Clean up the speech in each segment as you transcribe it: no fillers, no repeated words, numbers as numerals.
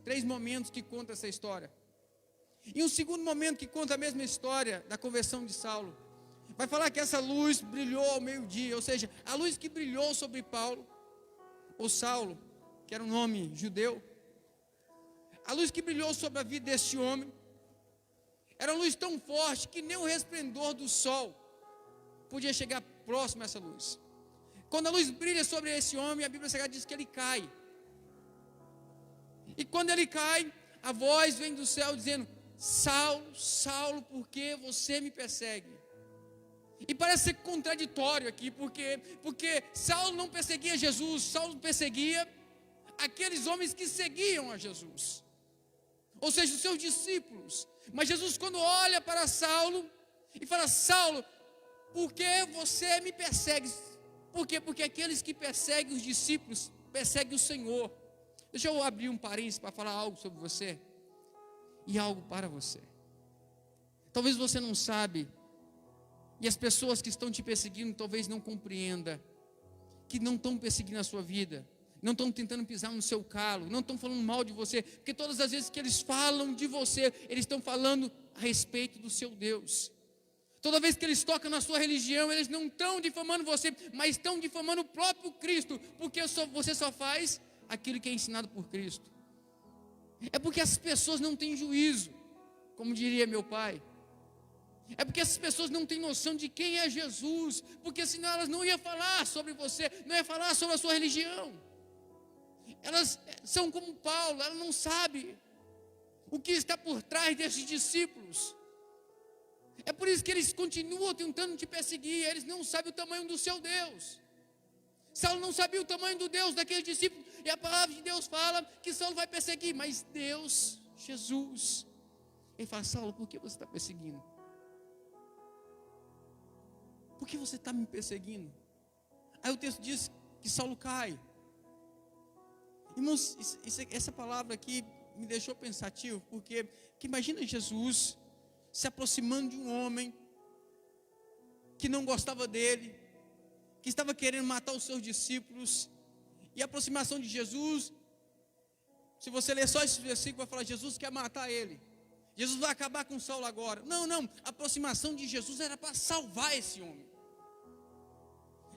3 momentos que conta essa história. E um segundo momento que conta a mesma história da conversão de Saulo. Vai falar que essa luz brilhou ao meio-dia, ou seja, a luz que brilhou sobre Paulo, ou Saulo, que era um nome judeu, a luz que brilhou sobre a vida deste homem, era uma luz tão forte que nem o resplendor do sol podia chegar próximo a essa luz. Quando a luz brilha sobre esse homem, a Bíblia Sagrada diz que ele cai. E quando ele cai, a voz vem do céu dizendo: Saulo, Saulo, por que você me persegue? E parece ser contraditório aqui, porque Saulo não perseguia Jesus, Saulo perseguia aqueles homens que seguiam a Jesus, ou seja, os seus discípulos. Mas Jesus, quando olha para Saulo e fala: Saulo, por que você me persegue? Por quê? Porque aqueles que perseguem os discípulos perseguem o Senhor. Deixa eu abrir um parênteses para falar algo sobre você e algo para você. Talvez você não sabe, e as pessoas que estão te perseguindo talvez não compreendam que não estão perseguindo a sua vida, não estão tentando pisar no seu calo, não estão falando mal de você, porque todas as vezes que eles falam de você, eles estão falando a respeito do seu Deus. Toda vez que eles tocam na sua religião, eles não estão difamando você, mas estão difamando o próprio Cristo, porque você só faz aquilo que é ensinado por Cristo. É porque as pessoas não têm juízo, como diria meu pai. É porque essas pessoas não têm noção de quem é Jesus, porque senão elas não iam falar sobre você, não iam falar sobre a sua religião. Elas são como Paulo, ela não sabe o que está por trás desses discípulos. É por isso que eles continuam tentando te perseguir, eles não sabem o tamanho do seu Deus. Saulo não sabia o tamanho do Deus daqueles discípulos, e a palavra de Deus fala que Saulo vai perseguir, mas Deus, Jesus, ele fala: Saulo, por que você está perseguindo? Por que você está me perseguindo? Aí o texto diz que Saulo cai. Irmãos, essa palavra aqui me deixou pensativo, porque imagina Jesus se aproximando de um homem que não gostava dele, que estava querendo matar os seus discípulos, e a aproximação de Jesus, se você ler só esse versículo, vai falar: Jesus quer matar ele, Jesus vai acabar com Saulo agora. Não, a aproximação de Jesus era para salvar esse homem.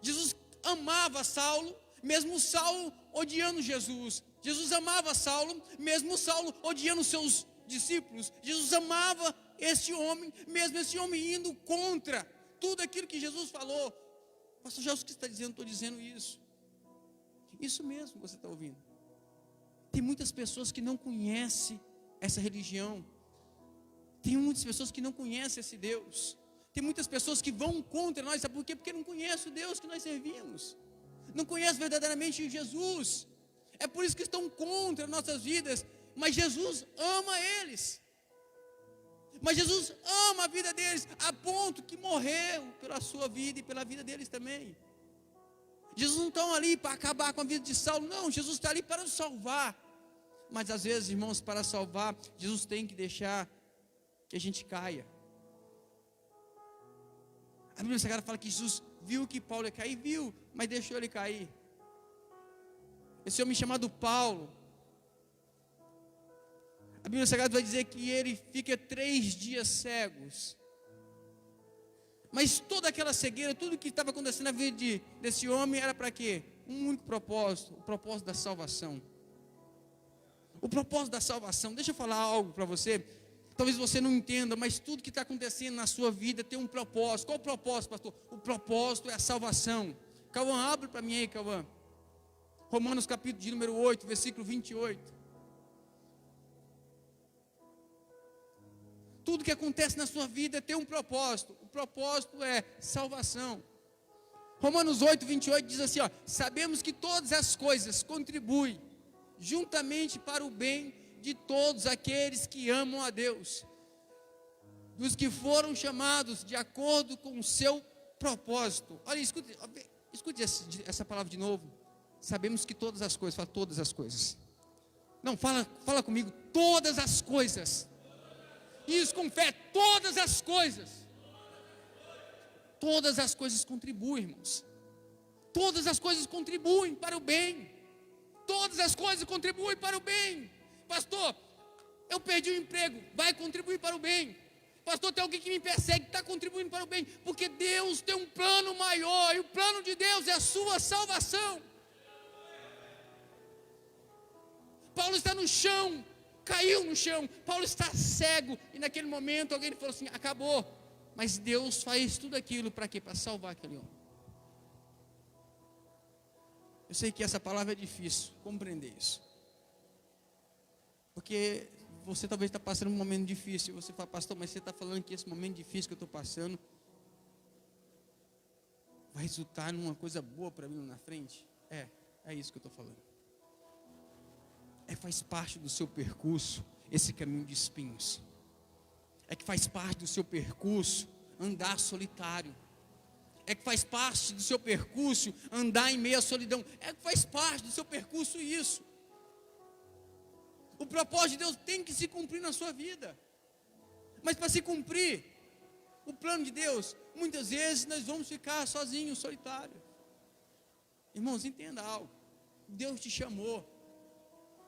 Jesus amava Saulo, mesmo Saulo odiando Jesus. Jesus amava Saulo, mesmo Saulo odiando seus discípulos. Jesus amava esse homem, mesmo esse homem indo contra tudo aquilo que Jesus falou. Pastor Gelson, o que você está dizendo? Estou dizendo isso. Isso mesmo que você está ouvindo. Tem muitas pessoas que não conhecem essa religião. Tem muitas pessoas que não conhecem esse Deus. Tem muitas pessoas que vão contra nós. Sabe por quê? Porque não conhecem o Deus que nós servimos. Não conhecem verdadeiramente Jesus. É por isso que estão contra nossas vidas. Mas Jesus ama eles. Mas Jesus ama a vida deles, a ponto que morreu pela sua vida e pela vida deles também. Jesus não está ali para acabar com a vida de Saulo, não. Jesus está ali para nos salvar. Mas às vezes, irmãos, para salvar, Jesus tem que deixar que a gente caia. A Bíblia Sagrada fala que Jesus viu que Paulo ia cair, viu, mas deixou ele cair. Esse homem chamado Paulo, a Bíblia Sagrada vai dizer que ele fica 3 dias cegos. Mas toda aquela cegueira, tudo que estava acontecendo na vida desse homem era para quê? Um único propósito, o propósito da salvação. O propósito da salvação. Deixa eu falar algo para você. Talvez você não entenda, mas tudo que está acontecendo na sua vida tem um propósito. Qual o propósito, pastor? O propósito é a salvação. Cauã, abre para mim aí, Cauã. Romanos capítulo de número 8, versículo 28. Tudo que acontece na sua vida tem um propósito. O propósito é salvação. Romanos 8, 28 diz assim, ó: sabemos que todas as coisas contribuem juntamente para o bem de todos aqueles que amam a Deus, dos que foram chamados de acordo com o seu propósito. Olha, escute essa palavra de novo. Sabemos que todas as coisas, fala todas as coisas. Não, fala comigo, todas as coisas. Isso com fé, todas as coisas. Todas as coisas contribuem, irmãos. Todas as coisas contribuem para o bem. Todas as coisas contribuem para o bem. Pastor, perdi o emprego, vai contribuir para o bem. Pastor, tem alguém que me persegue, está contribuindo para o bem, porque Deus tem um plano maior, e o plano de Deus é a sua salvação. Paulo está no chão, caiu no chão, Paulo está cego, e naquele momento alguém falou assim, acabou, mas Deus faz tudo aquilo para quê? Para salvar aquele homem. Eu sei que essa palavra é difícil, compreender isso, porque você talvez está passando um momento difícil, e você fala, pastor, mas você está falando que esse momento difícil que eu estou passando, vai resultar numa coisa boa para mim lá na frente? É isso que eu estou falando. Faz parte do seu percurso esse caminho de espinhos. Que faz parte do seu percurso andar solitário. Que faz parte do seu percurso andar em meio à solidão. Que faz parte do seu percurso isso. O propósito de Deus tem que se cumprir na sua vida. Mas para se cumprir o plano de Deus, muitas vezes nós vamos ficar sozinhos, solitários. Irmãos, entenda algo. Deus te chamou.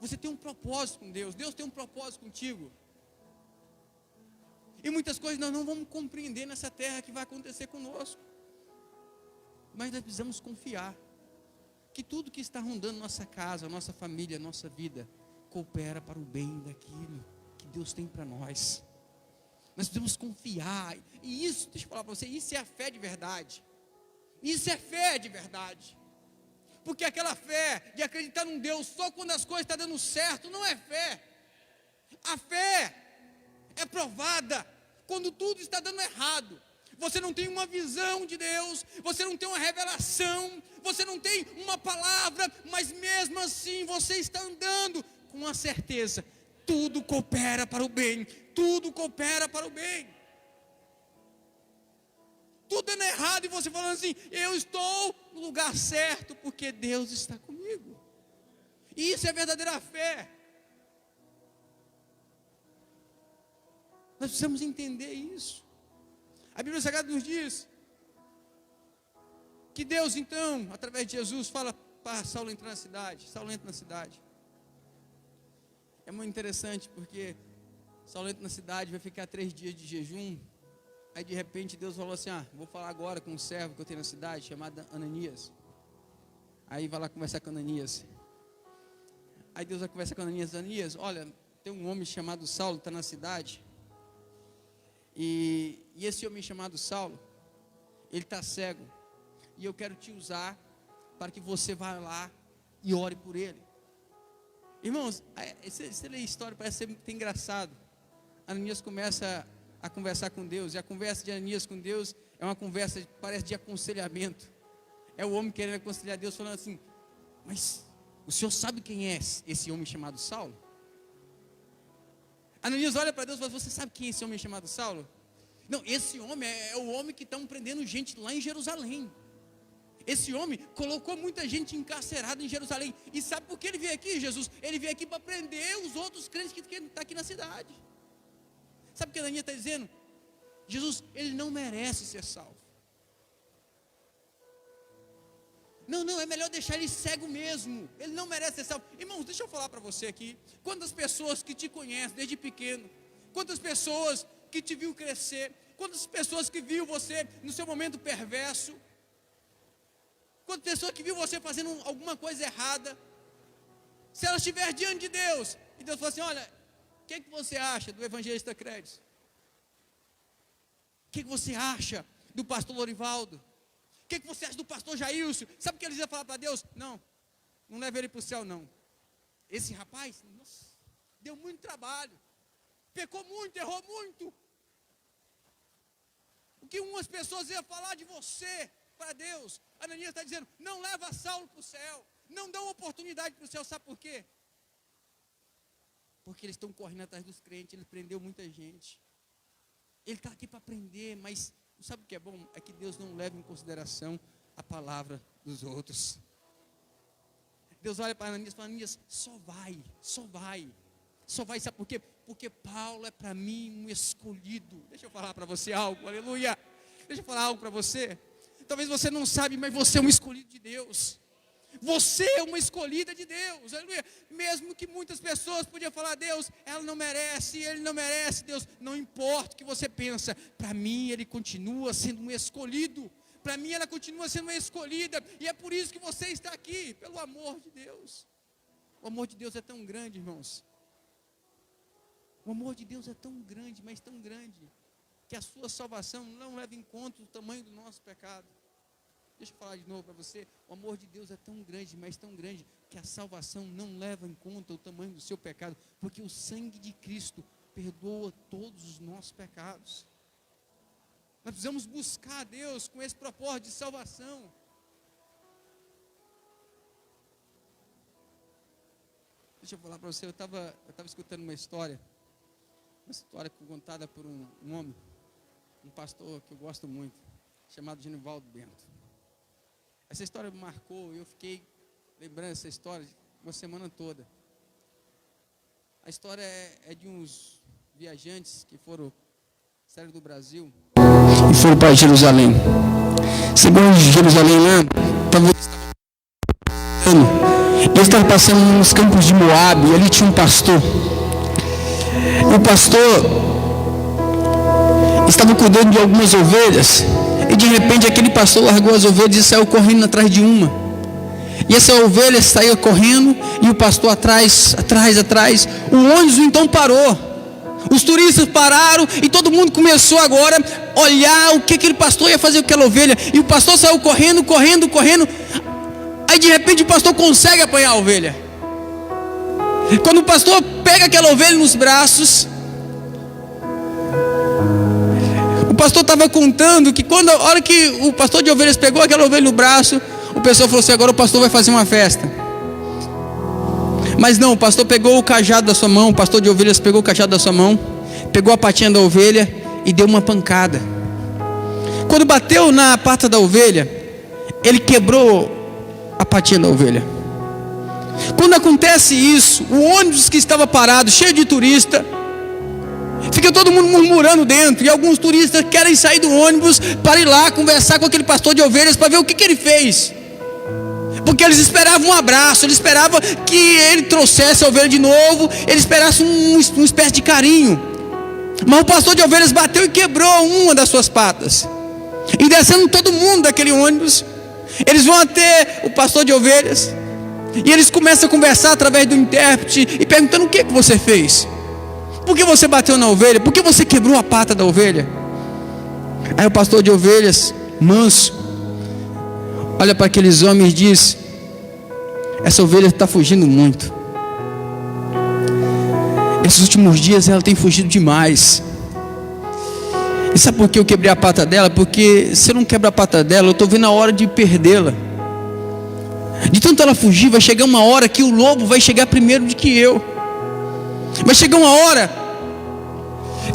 Você tem um propósito com Deus. Deus tem um propósito contigo. E muitas coisas nós não vamos compreender nessa terra que vai acontecer conosco. Mas nós precisamos confiar que tudo que está rondando nossa casa, nossa família, nossa vida, coopera para o bem daquilo que Deus tem para nós. Nós precisamos confiar. E isso, deixa eu falar para você, isso é a fé de verdade. Isso é fé de verdade. Porque aquela fé de acreditar num Deus só quando as coisas estão dando certo, não é fé. A fé é provada quando tudo está dando errado. Você não tem uma visão de Deus, você não tem uma revelação, você não tem uma palavra, mas mesmo assim você está andando com a certeza, tudo coopera para o bem, tudo coopera para o bem. Tudo dando errado e você falando assim, eu estou no lugar certo porque Deus está comigo. E isso é verdadeira fé. Nós precisamos entender isso. A Bíblia Sagrada nos diz que Deus então, através de Jesus, fala para Saulo entrar na cidade. Saulo entra na cidade. É muito interessante porque Saulo entra na cidade, vai ficar 3 dias de jejum. Aí de repente Deus falou assim, vou falar agora com um servo que eu tenho na cidade, chamado Ananias. Aí vai lá conversar com Ananias. Aí Deus vai conversar com Ananias. Ananias, olha, tem um homem chamado Saulo, está na cidade. E esse homem chamado Saulo, ele está cego. E eu quero te usar para que você vá lá e ore por ele. Irmãos, você lê a história, parece ser muito engraçado. Ananias começa a conversar com Deus, e a conversa de Ananias com Deus é uma conversa, parece de aconselhamento. É o homem querendo aconselhar Deus, falando assim, mas o senhor sabe quem é esse homem chamado Saulo? Ananias olha para Deus e fala, você sabe quem é esse homem chamado Saulo? Não, esse homem é o homem que estão prendendo gente lá em Jerusalém. Esse homem colocou muita gente encarcerada em Jerusalém. E sabe por que ele veio aqui, Jesus? Ele veio aqui para prender os outros crentes que estão aqui na cidade. Sabe o que a Ananias está dizendo? Jesus, ele não merece ser salvo. Não, é melhor deixar ele cego mesmo. Ele não merece ser salvo. Irmãos, deixa eu falar para você aqui. Quantas pessoas que te conhecem desde pequeno, quantas pessoas que te viu crescer, quantas pessoas que viu você no seu momento perverso, quantas pessoas que viu você fazendo alguma coisa errada, se ela estiver diante de Deus, e Deus fala assim, olha, o que você acha do evangelista Crédito? O que você acha do pastor Lorivaldo? O que você acha do pastor Jailson? Sabe o que eles iam falar para Deus? Não leva ele para o céu não. Esse rapaz, nossa, deu muito trabalho, pecou muito, errou muito. O que umas pessoas iam falar de você para Deus? Ananias está dizendo, não leva Saulo para o céu, não dá uma oportunidade para o céu, sabe por quê? Porque eles estão correndo atrás dos crentes, ele prendeu muita gente. Ele está aqui para prender, mas sabe o que é bom? É que Deus não leva em consideração a palavra dos outros. Deus olha para Ananias e fala, Ananias, só vai, sabe por quê? Porque Paulo é para mim um escolhido. Deixa eu falar para você algo, aleluia. Deixa eu falar algo para você. Talvez você não sabe, mas você é um escolhido de Deus. Você é uma escolhida de Deus, aleluia. Mesmo que muitas pessoas podiam falar: Deus, ela não merece, ele não merece. Deus, não importa o que você pensa, para mim ele continua sendo um escolhido, para mim ela continua sendo uma escolhida, e é por isso que você está aqui, pelo amor de Deus. O amor de Deus é tão grande, irmãos. O amor de Deus é tão grande, mas tão grande, que a sua salvação não leva em conta o tamanho do nosso pecado. Deixa eu falar de novo para você. O amor de Deus é tão grande, mas tão grande, que a salvação não leva em conta o tamanho do seu pecado, porque o sangue de Cristo perdoa todos os nossos pecados. Nós precisamos buscar a Deus com esse propósito de salvação. Deixa eu falar para você, eu estava escutando uma história contada por um homem, um pastor que eu gosto muito, chamado Genivaldo Bento. Essa história me marcou e eu fiquei lembrando essa história uma semana toda. A história é de uns viajantes que saíram do Brasil e foram para Jerusalém. Chegando em Jerusalém lá, eles estavam passando nos campos de Moabe, e ali tinha um pastor. E o pastor estava cuidando de algumas ovelhas, e de repente aquele pastor largou as ovelhas e saiu correndo atrás de uma. E essa ovelha saiu correndo, e o pastor atrás. O ônibus então parou. Os turistas pararam, e todo mundo começou agora a olhar o que aquele pastor ia fazer com aquela ovelha. E o pastor saiu correndo. Aí de repente o pastor consegue apanhar a ovelha. Quando o pastor pega aquela ovelha nos braços, o pastor estava contando que a hora que o pastor de ovelhas pegou aquela ovelha no braço, o pessoal falou assim: agora o pastor vai fazer uma festa. Mas não, o pastor pegou o cajado da sua mão, o pastor de ovelhas pegou o cajado da sua mão, pegou a patinha da ovelha e deu uma pancada. Quando bateu na pata da ovelha, ele quebrou a patinha da ovelha. Quando acontece isso, o ônibus que estava parado, cheio de turista, fica todo mundo murmurando dentro, e alguns turistas querem sair do ônibus para ir lá conversar com aquele pastor de ovelhas para ver o que ele fez, porque eles esperavam um abraço, eles esperavam que ele trouxesse a ovelha de novo, eles esperassem uma espécie de carinho. Mas o pastor de ovelhas bateu e quebrou uma das suas patas, e descendo todo mundo daquele ônibus, eles vão até o pastor de ovelhas, e eles começam a conversar através do intérprete, e perguntando: o que você fez? Por que você bateu na ovelha? Por que você quebrou a pata da ovelha? Aí o pastor de ovelhas, manso, olha para aqueles homens e diz: essa ovelha está fugindo muito. Esses últimos dias ela tem fugido demais. E sabe por que eu quebrei a pata dela? Porque se eu não quebrar a pata dela, eu estou vendo a hora de perdê-la. De tanto ela fugir, vai chegar uma hora que o lobo vai chegar primeiro do que eu. Vai chegar uma hora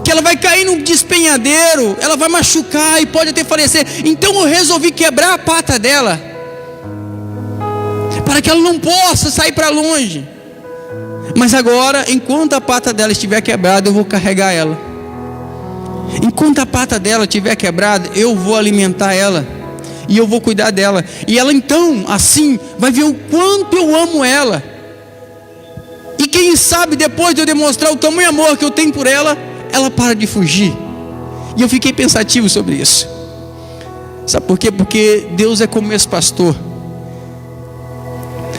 que ela vai cair num despenhadeiro, ela vai machucar e pode até falecer. Então eu resolvi quebrar a pata dela, para que ela não possa sair para longe. Mas agora, enquanto a pata dela estiver quebrada, eu vou carregar ela. Enquanto a pata dela estiver quebrada, eu vou alimentar ela, e eu vou cuidar dela. E ela então, assim, vai ver o quanto eu amo ela. E quem sabe, depois de eu demonstrar o tamanho amor que eu tenho por ela, ela para de fugir. E eu fiquei pensativo sobre isso. Sabe por quê? Porque Deus é como esse pastor.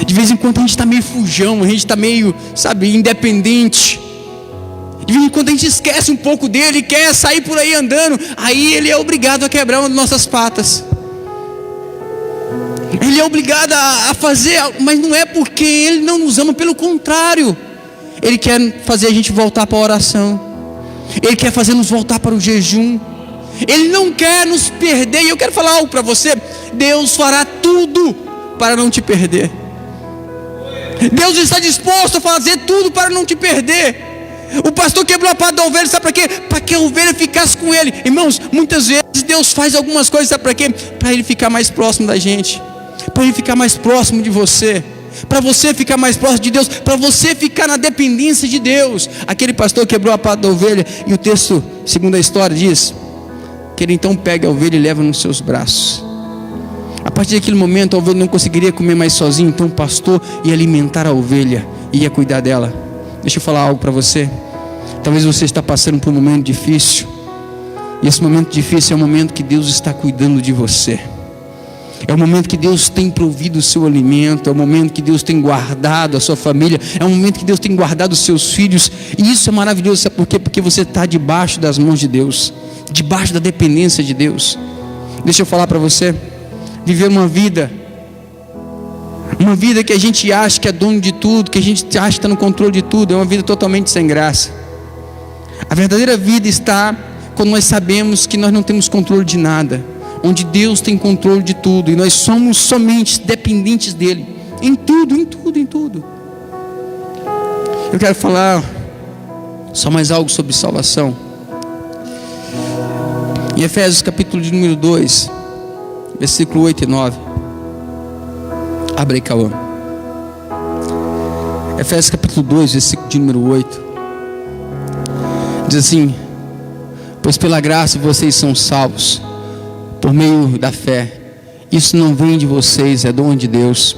De vez em quando a gente está meio fujão, a gente está meio, independente. De vez em quando a gente esquece um pouco dele, quer sair por aí andando, aí ele é obrigado a quebrar uma das nossas patas. Ele é obrigado a fazer, mas não é porque ele não nos ama, pelo contrário, ele quer fazer a gente voltar para a oração, ele quer fazer nos voltar para o jejum, ele não quer nos perder. E eu quero falar algo para você: Deus fará tudo para não te perder. Deus está disposto a fazer tudo para não te perder. O pastor quebrou a pata da ovelha, sabe para quê? Para que a ovelha ficasse com ele. Irmãos, muitas vezes Deus faz algumas coisas, sabe para quê? Para ele ficar mais próximo da gente, para ele ficar mais próximo de você, para você ficar mais próximo de Deus, para você ficar na dependência de Deus. Aquele pastor quebrou a pata da ovelha, e o texto, segundo a história, diz que ele então pega a ovelha e leva nos seus braços. A partir daquele momento a ovelha não conseguiria comer mais sozinho, então o pastor ia alimentar a ovelha, ia cuidar dela. Deixa eu falar algo para você. Talvez você está passando por um momento difícil, e esse momento difícil é o momento que Deus está cuidando de você. É o momento que Deus tem provido o seu alimento, é o momento que Deus tem guardado a sua família, é o momento que Deus tem guardado os seus filhos. E isso é maravilhoso, sabe por quê? Porque você está debaixo das mãos de Deus, debaixo da dependência de Deus. Deixa eu falar para você, viver uma vida que a gente acha que é dono de tudo, que a gente acha que está no controle de tudo, é uma vida totalmente sem graça. A verdadeira vida está quando nós sabemos que nós não temos controle de nada, onde Deus tem controle de tudo, e nós somos somente dependentes dEle, em tudo, em tudo, em tudo. Eu quero falar só mais algo sobre salvação. Em Efésios capítulo de número 2, versículo 8 e 9. Abre aí, Cauã. Efésios capítulo 2, versículo de número 8. Diz assim: pois pela graça vocês são salvos, por meio da fé. Isso não vem de vocês, é dom de Deus,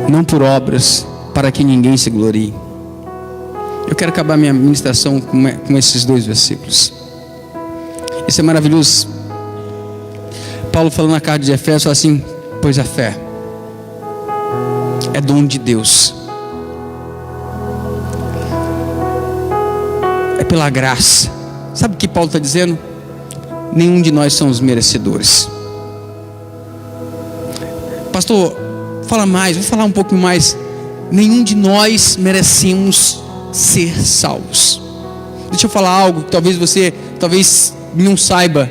não por obras, para que ninguém se glorie. Eu quero acabar minha ministração com esses dois versículos. Isso é maravilhoso. Paulo falando na carta de Efésios assim: pois a fé é dom de Deus, é pela graça. Sabe o que Paulo está dizendo? Nenhum de nós somos merecedores. Pastor, fala mais, vou falar um pouco mais. Nenhum de nós merecemos ser salvos. Deixa eu falar algo que talvez você não saiba.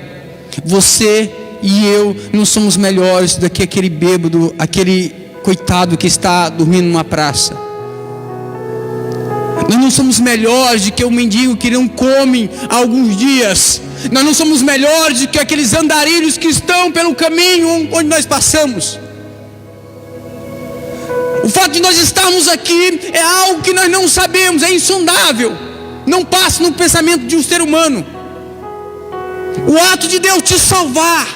Você e eu não somos melhores do que aquele bêbado, aquele coitado que está dormindo numa praça. Nós não somos melhores do que o mendigo que não come há alguns dias. Nós não somos melhores do que aqueles andarilhos que estão pelo caminho onde nós passamos. O fato de nós estarmos aqui é algo que nós não sabemos, é insondável, não passa no pensamento de um ser humano. O ato de Deus te salvar.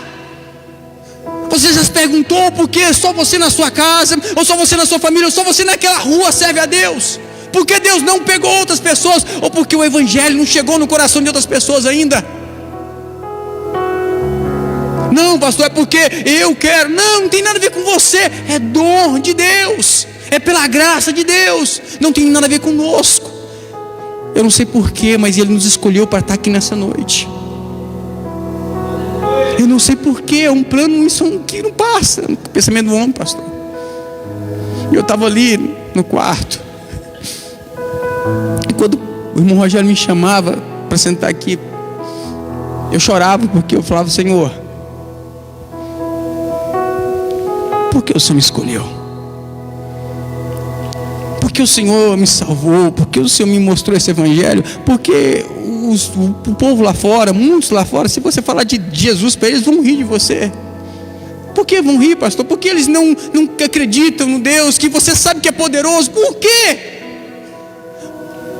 Você já se perguntou por que só você na sua casa, ou só você na sua família, ou só você naquela rua serve a Deus? Por que Deus não pegou outras pessoas? Ou porque o evangelho não chegou no coração de outras pessoas ainda? Não, pastor, é porque eu quero. Não, não tem nada a ver com você. É dom de Deus, é pela graça de Deus, não tem nada a ver conosco. Eu não sei porquê, mas Ele nos escolheu para estar aqui nessa noite. Eu não sei porquê, é um plano que não passa no pensamento do homem, pastor. E eu estava ali no quarto, e quando o irmão Rogério me chamava para sentar aqui, eu chorava, porque eu falava: Senhor, por que o Senhor me escolheu? Porque o Senhor me salvou? Porque o Senhor me mostrou esse evangelho? Porque o povo lá fora, muitos lá fora, se você falar de Jesus para eles, vão rir de você. Por que vão rir, pastor? Porque eles não acreditam no Deus que você sabe que é poderoso. Por quê?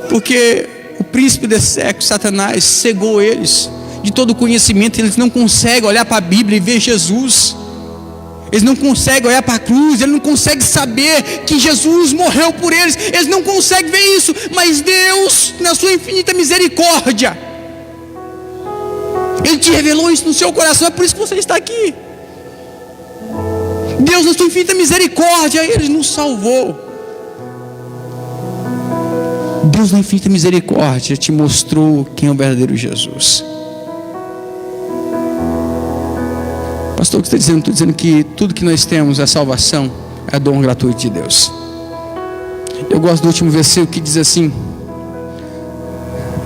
Porque o príncipe desse século, Satanás, cegou eles de todo conhecimento. Eles não conseguem olhar para a Bíblia e ver Jesus. Eles não conseguem olhar para a cruz, eles não conseguem saber que Jesus morreu por eles. Eles não conseguem ver isso. Mas Deus, na sua infinita misericórdia, Ele te revelou isso no seu coração. É por isso que você está aqui. Deus, na sua infinita misericórdia, Ele nos salvou. Deus, na infinita misericórdia, te mostrou quem é o verdadeiro Jesus. Pastor, o que está dizendo? Estou dizendo que tudo que nós temos, a salvação, é dom gratuito de Deus. Eu gosto do último versículo que diz assim: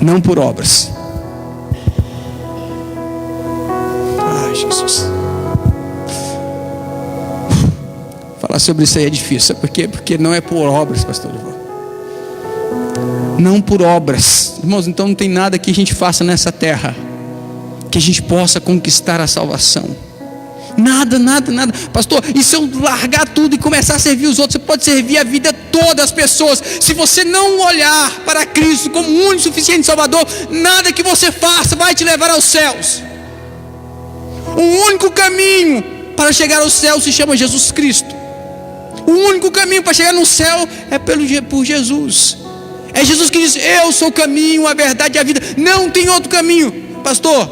não por obras. Ai, Jesus. Falar sobre isso aí é difícil. Sabe por quê? Porque não é por obras, pastor. Não por obras. Irmãos, então não tem nada que a gente faça nessa terra que a gente possa conquistar a salvação. Nada, nada, nada. Pastor, e se eu largar tudo e começar a servir os outros? Você pode servir a vida toda das pessoas. Se você não olhar para Cristo como o único suficiente Salvador, nada que você faça vai te levar aos céus. O único caminho para chegar ao céu se chama Jesus Cristo. O único caminho para chegar no céu é por Jesus. É Jesus que diz: eu sou o caminho, a verdade e a vida. Não tem outro caminho. Pastor,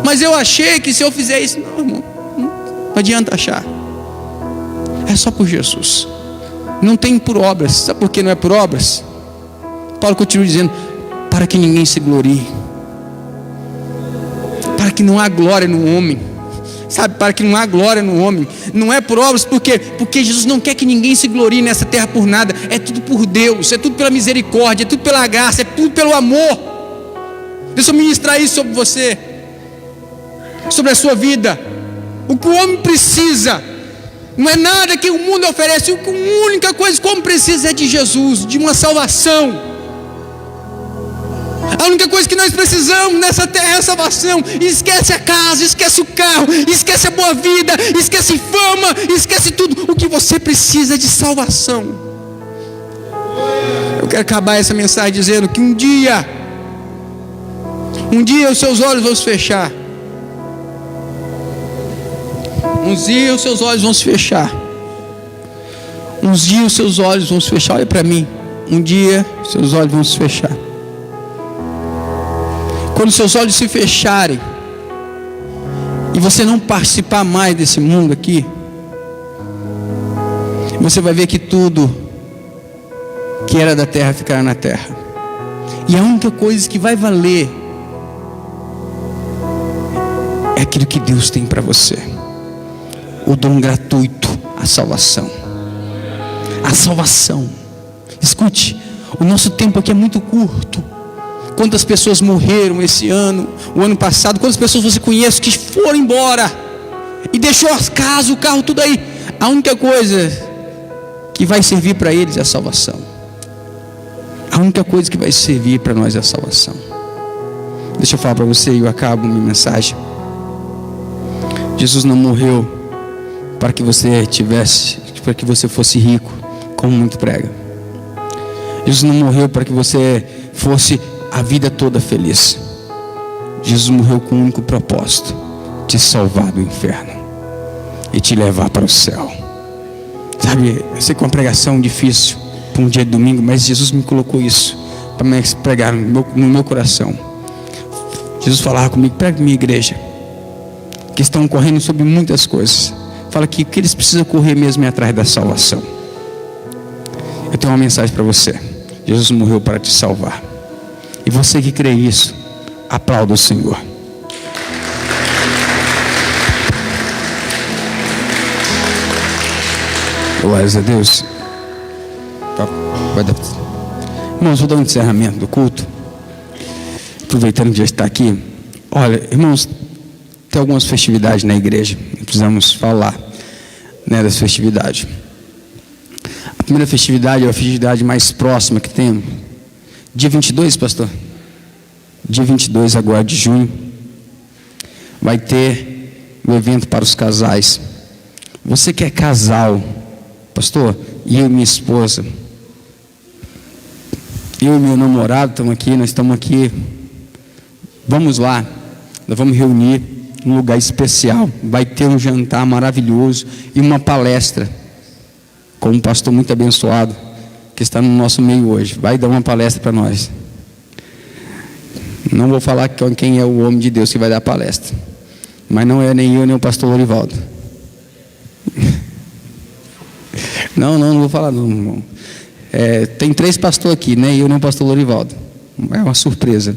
mas eu achei que se eu fizer isso... Não, irmão, não adianta achar. É só por Jesus. Não tem por obras. Sabe por que não é por obras? Paulo continua dizendo: para que ninguém se glorie, para que não há glória no homem. Sabe, para que não há glória no homem. Não é por obras, por quê? Porque Jesus não quer que ninguém se glorie nessa terra por nada. É tudo por Deus, é tudo pela misericórdia, é tudo pela graça, é tudo pelo amor. Deixa eu ministrar isso sobre você, sobre a sua vida. O que o homem precisa não é nada que o mundo oferece. A única coisa que o homem precisa é de Jesus, de uma salvação. A única coisa que nós precisamos nessa terra é a salvação. Esquece a casa, esquece o carro, esquece a boa vida, esquece fama, esquece tudo. O que você precisa é de salvação. Eu quero acabar essa mensagem dizendo que um dia os seus olhos vão se fechar. Uns dias os seus olhos vão se fechar. Uns dias os seus olhos vão se fechar. Olha para mim. Um dia os seus olhos vão se fechar. Quando seus olhos se fecharem e você não participar mais desse mundo aqui, você vai ver que tudo que era da terra ficará na terra. E a única coisa que vai valer é aquilo que Deus tem para você. O dom gratuito, a salvação. A salvação. Escute, o nosso tempo aqui é muito curto. Quantas pessoas morreram esse ano, o ano passado? Quantas pessoas você conhece que foram embora e deixou as casas, o carro, tudo aí? A única coisa que vai servir para eles é a salvação. A única coisa que vai servir para nós é a salvação. Deixa eu falar para você e eu acabo minha mensagem. Jesus não morreu para que você fosse rico, como muito prega. Jesus não morreu para que você fosse a vida toda feliz. Jesus morreu com um único propósito: te salvar do inferno e te levar para o céu. Sabe, eu sei que é uma pregação difícil para um dia de domingo, mas Jesus me colocou isso para me pregar no meu coração. Jesus falava comigo: prega minha igreja, que estão correndo sobre muitas coisas. Fala que o que eles precisam correr mesmo é atrás da salvação. Eu tenho uma mensagem para você: Jesus morreu para te salvar. E você que crê isso, aplauda o Senhor. Glórias a Deus. Irmãos, vou dar um encerramento do culto, aproveitando que já está aqui. Olha, irmãos, tem algumas festividades na igreja, precisamos falar, né, das festividades. A primeira festividade é a festividade mais próxima que temos. Dia 22, pastor? Dia 22 agora de junho, vai ter o evento para os casais. Você que é casal, pastor, eu e minha esposa, eu e meu namorado estamos aqui, nós estamos aqui. Vamos lá, nós vamos reunir num lugar especial. Vai ter um jantar maravilhoso e uma palestra com um pastor muito abençoado que está no nosso meio hoje. Vai dar uma palestra para nós. Não vou falar quem é o homem de Deus que vai dar a palestra, mas não é nem eu nem o pastor Lorivaldo. Não vou falar não, irmão. Tem 3 pastores aqui, nem eu nem o pastor Lorivaldo. É uma surpresa.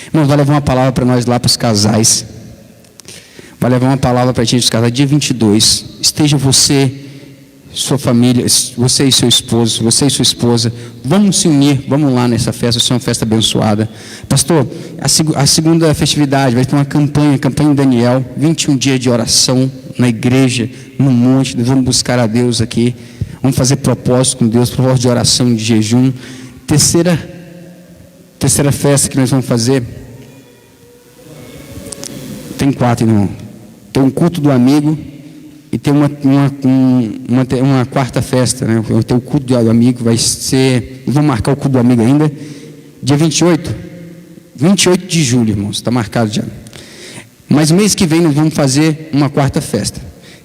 Irmão, vai levar uma palavra para nós lá, para os casais. Vai levar uma palavra para a gente dos casais. Dia 22, esteja você, sua família, você e seu esposo, você e sua esposa, vamos se unir, vamos lá nessa festa. Isso é uma festa abençoada. Pastor, a segunda festividade vai ter uma campanha de Daniel, 21 dias de oração na igreja, no monte. Nós vamos buscar a Deus aqui, vamos fazer propósito com Deus, propósito de oração, de jejum. Terceira festa que nós vamos fazer, tem 4, irmão. Tem um culto do amigo e tem uma quarta festa, né? Tem o culto do amigo, vai ser, vou marcar o culto do amigo ainda, dia 28 de julho, irmãos, está marcado já. Mas mês que vem nós vamos fazer uma quarta festa,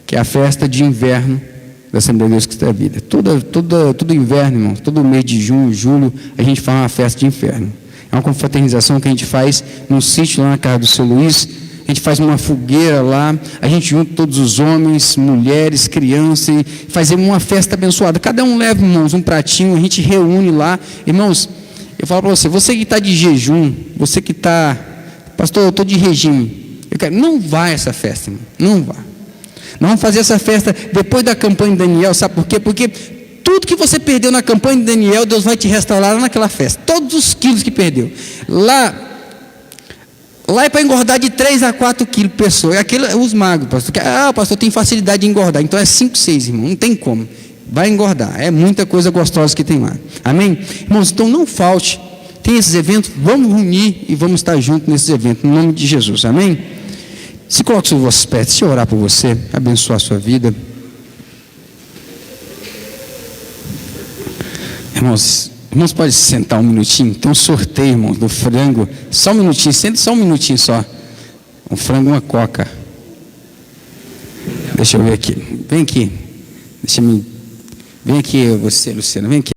que é a festa de inverno da Assembleia de Deus Cristo da Vida. Todo inverno, irmão, todo mês de junho, julho, a gente faz uma festa de inverno. É uma confraternização que a gente faz num sítio lá na casa do seu Luiz. A gente faz uma fogueira lá, a gente junta todos os homens, mulheres, crianças, e fazemos uma festa abençoada. Cada um leva, irmãos, um pratinho, a gente reúne lá. Irmãos, eu falo para você que está de jejum, você que está, pastor, eu estou de regime, não vai a essa festa, irmão, não vá. Nós vamos fazer essa festa depois da campanha de Daniel, sabe por quê? Porque tudo que você perdeu na campanha de Daniel, Deus vai te restaurar lá naquela festa. Todos os quilos que perdeu. Lá é para engordar de 3 a 4 quilos por pessoa. Os magros, pastor. O pastor tem facilidade de engordar. Então é 5, 6, irmão. Não tem como. Vai engordar. É muita coisa gostosa que tem lá. Amém? Irmãos, então não falte. Tem esses eventos, vamos unir e vamos estar juntos nesses eventos. No nome de Jesus. Amém? Se coloque sobre os vossos pés. Deixa eu orar por você. Abençoar a sua vida. Irmãos, pode se sentar um minutinho? Tem um sorteio, irmãos, do frango. Só um minutinho, senta só um minutinho só. Um frango e uma coca. Deixa eu ver aqui. Vem aqui. Vem aqui você, Luciano. Vem aqui.